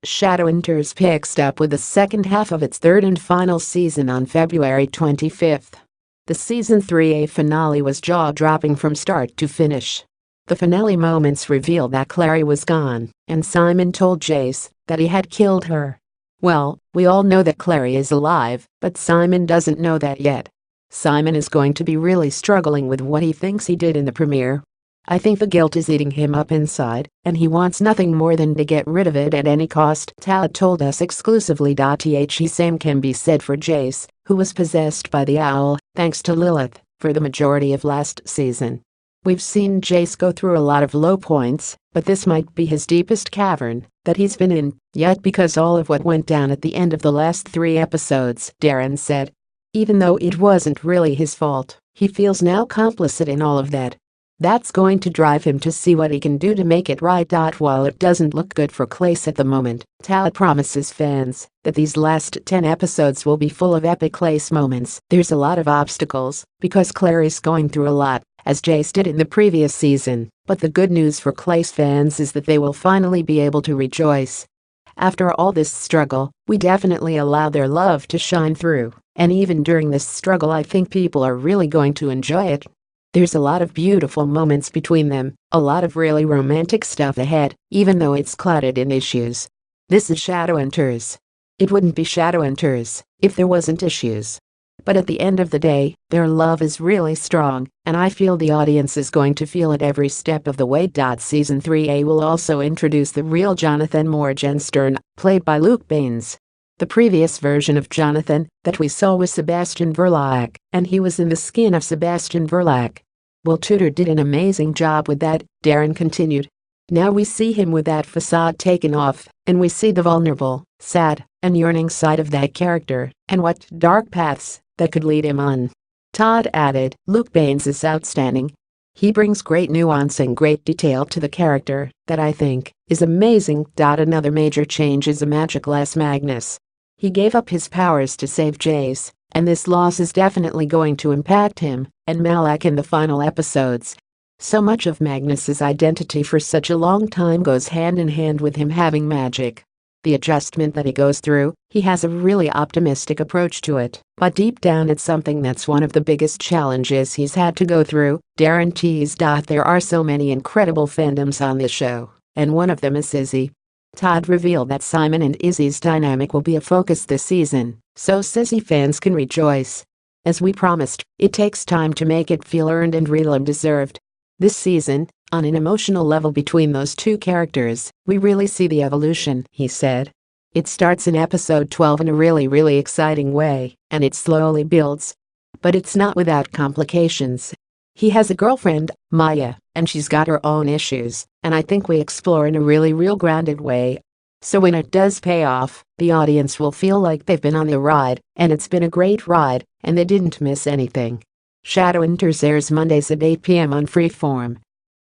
Shadowhunters picks up with the second half of its third and final season on February 25th. The Season 3A finale was jaw-dropping from start to finish. The finale moments revealed that Clary was gone, and Simon told Jace that he had killed her. Well, we all know that Clary is alive, but Simon doesn't know that yet. Simon is going to be really struggling with what he thinks he did in the premiere. I think the guilt is eating him up inside, and he wants nothing more than to get rid of it at any cost, Todd told us exclusively. The same can be said for Jace, who was possessed by the owl, thanks to Lilith, for the majority of last season. We've seen Jace go through a lot of low points, but this might be his deepest cavern that he's been in yet because all of what went down at the end of the last 3 episodes, Darren said. Even though it wasn't really his fault, he feels now complicit in all of that. That's going to drive him to see what he can do to make it right. While it doesn't look good for Clace at the moment, Todd promises fans that these last 10 episodes will be full of epic Clace moments. There's a lot of obstacles because Clary's going through a lot, as Jace did in the previous season, but the good news for Clace fans is that they will finally be able to rejoice. After all this struggle, we definitely allow their love to shine through, and even during this struggle I think people are really going to enjoy it. There's a lot of beautiful moments between them, a lot of really romantic stuff ahead, even though it's clouded in issues. This is Shadowhunters. It wouldn't be Shadowhunters if there wasn't issues. But at the end of the day, their love is really strong, and I feel the audience is going to feel it every step of the way. Season 3A will also introduce the real Jonathan Morgenstern, played by Luke Baines. The previous version of Jonathan that we saw was Sebastian Verlaque, and he was in the skin of Sebastian Verlaque. Well, Tudor did an amazing job with that, Darren continued. Now we see him with that facade taken off, and we see the vulnerable, sad, and yearning side of that character, and what dark paths that could lead him on. Todd added, Luke Baines is outstanding. He brings great nuance and great detail to the character that I think is amazing. Another major change is a magicless Magnus. He gave up his powers to save Jace, and this loss is definitely going to impact him and Malak in the final episodes. So much of Magnus's identity for such a long time goes hand in hand with him having magic. The adjustment that he goes through, he has a really optimistic approach to it, but deep down it's something that's one of the biggest challenges he's had to go through, Darren teased. There are so many incredible fandoms on this show, and one of them is Sizzy. Todd revealed that Simon and Izzy's dynamic will be a focus this season, so Sizzy fans can rejoice. As we promised, it takes time to make it feel earned and real and deserved. This season, on an emotional level between those two characters, we really see the evolution, he said. It starts in episode 12 in a really exciting way, and it slowly builds. But it's not without complications. He has a girlfriend, Maya, and she's got her own issues, and I think we explore in a really real grounded way. So when it does pay off, the audience will feel like they've been on the ride, and it's been a great ride, and they didn't miss anything. Shadowhunters airs Mondays at 8 p.m. on Freeform.